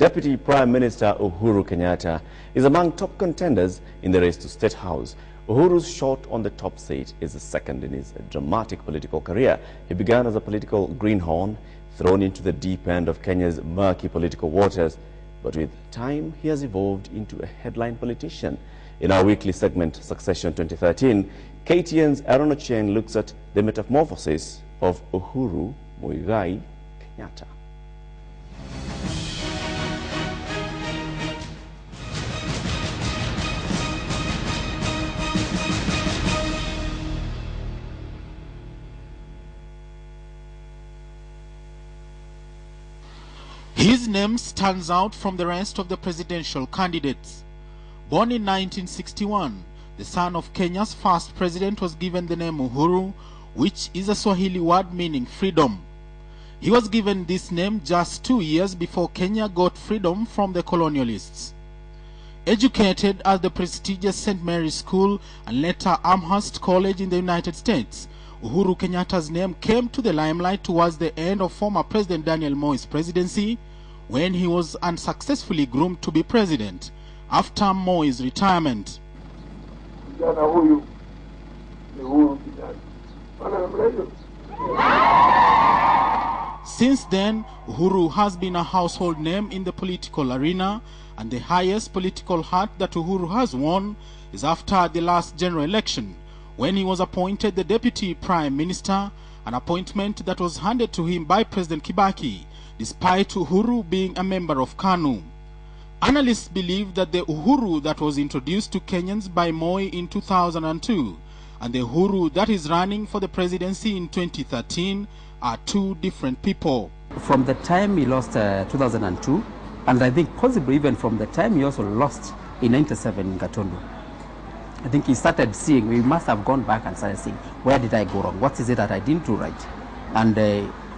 Deputy Prime Minister Uhuru Kenyatta is among top contenders in the race to State House. Uhuru's shot on the top seat is the second in his dramatic political career. He began as a political greenhorn, thrown into the deep end of Kenya's murky political waters. But with time, he has evolved into a headline politician. In our weekly segment, Succession 2013, KTN's Aaron Ochieng looks at the metamorphosis of Uhuru Kenyatta. His name stands out from the rest of the presidential candidates. Born in 1961, the son of Kenya's first president was given the name Uhuru, which is a Swahili word meaning freedom. He was given this name just 2 years before Kenya got freedom from the colonialists. Educated at the prestigious St. Mary's School and later Amherst College in the United States, Uhuru Kenyatta's name came to the limelight towards the end of former President Daniel Moi's presidency, when he was unsuccessfully groomed to be president after Moi's retirement. Since then, Uhuru has been a household name in the political arena, and the highest political hat that Uhuru has won is after the last general election, when he was appointed the Deputy Prime Minister, an appointment that was handed to him by President Kibaki, despite Uhuru being a member of KANU. Analysts believe that the Uhuru that was introduced to Kenyans by Moi in 2002 and the Uhuru that is running for the presidency in 2013 are two different people. From the time he lost 2002, and I think possibly even from the time he also lost in 97 in Gatundu, I think he started seeing, we must have gone back and started seeing, where did I go wrong? What is it that I didn't do right? And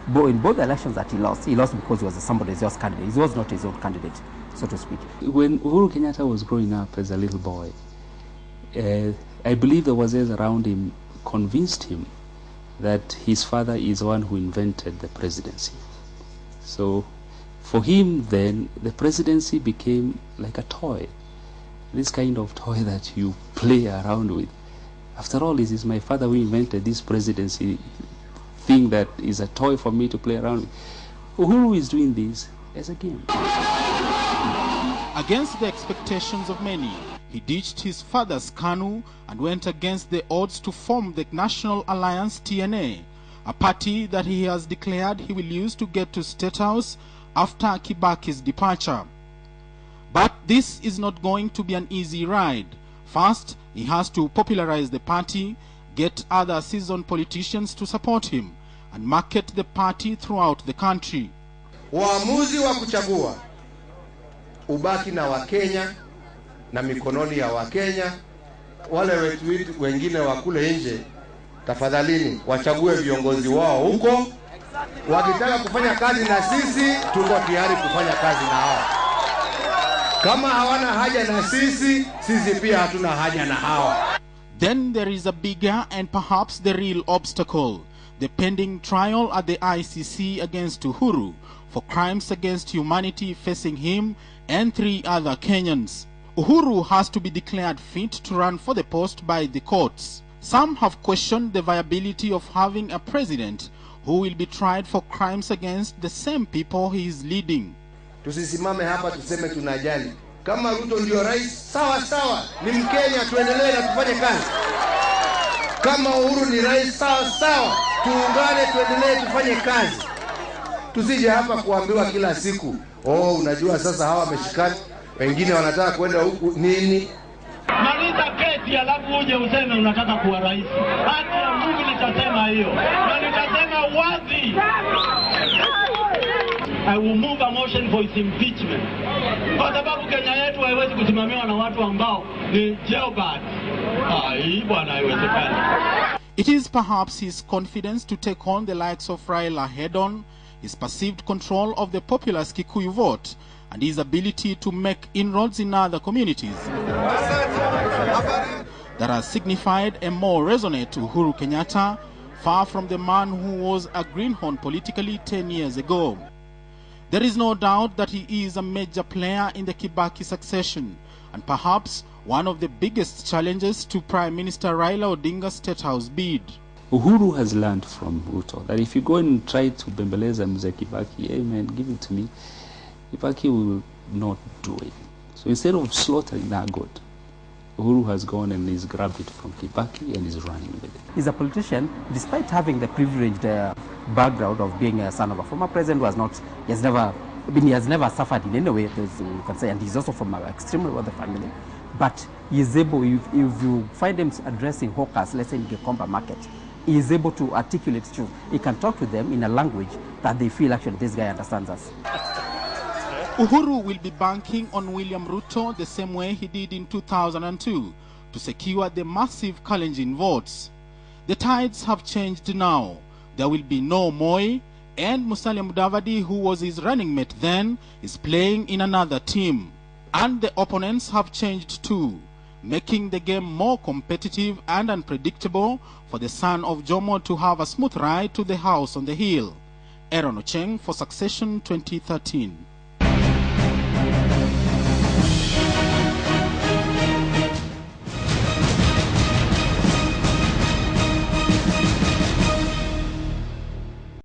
in both elections that he lost because he was somebody else's candidate. He was not his own candidate, so to speak. When Uhuru Kenyatta was growing up as a little boy, I believe the wazir around him convinced him that his father is the one who invented the presidency. So for him then, the presidency became like a toy. This kind of toy that you play around with. After all, this is my father who invented this presidency thing that is a toy for me to play around with. Uhuru is doing this as a game. Against the expectations of many, he ditched his father's KANU and went against the odds to form the National Alliance TNA, a party that he has declared he will use to get to State House after Kibaki's departure. But this is not going to be an easy ride. First, he has to popularize the party, get other seasoned politicians to support him, and market the party throughout the country. Uamuzi wa kuchagua ubaki na Wakenya na mikononi ya Wakenya. Wale wetu wengine wa kule nje, tafadhalini wachague viongozi wao huko. Wakitaka kufanya kazi na sisi, tuko tayari kufanya kazi na hao. Kama hawana haja na sisi, sisi pia hatuna haja na hawa. Then there is a bigger and perhaps the real obstacle, the pending trial at the ICC against Uhuru for crimes against humanity facing him and 3 other Kenyans. Uhuru has to be declared fit to run for the post by the courts. Some have questioned the viability of having a president who will be tried for crimes against the same people he is leading. Tusisimame hapa tuseme tunajali. Kama Ruto ndio rais, sawa sawa, ni Mkenya, tuendelee na tufanye kazi. Kama Uhuru ni rais, sawa sawa, tuungane tuendelee tufanye kazi. Tusije hapa kuambiwa kila siku, oh unajua sasa hawa wameshikana, wengine wanataka kwenda huku nini? Maliza kesi alafu uje useme unataka kuwa rais. Haki ya Mungu nitasema hiyo. Na nitasema wazi. I will move a motion for his impeachment. Kwa sababu Kenya yetu haiwezi kusimamiwa na watu ambao ni jailbirds. Hii bwana haiwezekani. It is perhaps his confidence to take on the likes of Raila head-on, his perceived control of the populous Kikuyu vote, and his ability to make inroads in other communities that has signified a more resonant Uhuru Kenyatta, far from the man who was a greenhorn politically 10 years ago. There is no doubt that he is a major player in the Kibaki succession, and perhaps one of the biggest challenges to Prime Minister Raila Odinga's State House bid. Uhuru has learned from Ruto that if you go and try to bembeleza Mzee Kibaki, hey man, give it to me, Kibaki will not do it. So instead of slaughtering that goat, Uhuru has gone and he's grabbed it from Kibaki and is running with it. He's a politician, despite having the privileged background of being a son of a former president who has not, he has never suffered in any way, you can say, and he's also from an extremely wealthy family. But he is able, if you find him addressing hawkers, let's say in Gikomba market, he is able to articulate truth. He can talk to them in a language that they feel actually this guy understands us. Uhuru will be banking on William Ruto the same way he did in 2002 to secure the massive Kalenjin votes. The tides have changed now. There will be no Moi, and Musalia Mudavadi, who was his running mate then, is playing in another team. And the opponents have changed too, making the game more competitive and unpredictable for the son of Jomo to have a smooth ride to the house on the hill. Aaron Ocheng for Succession 2013.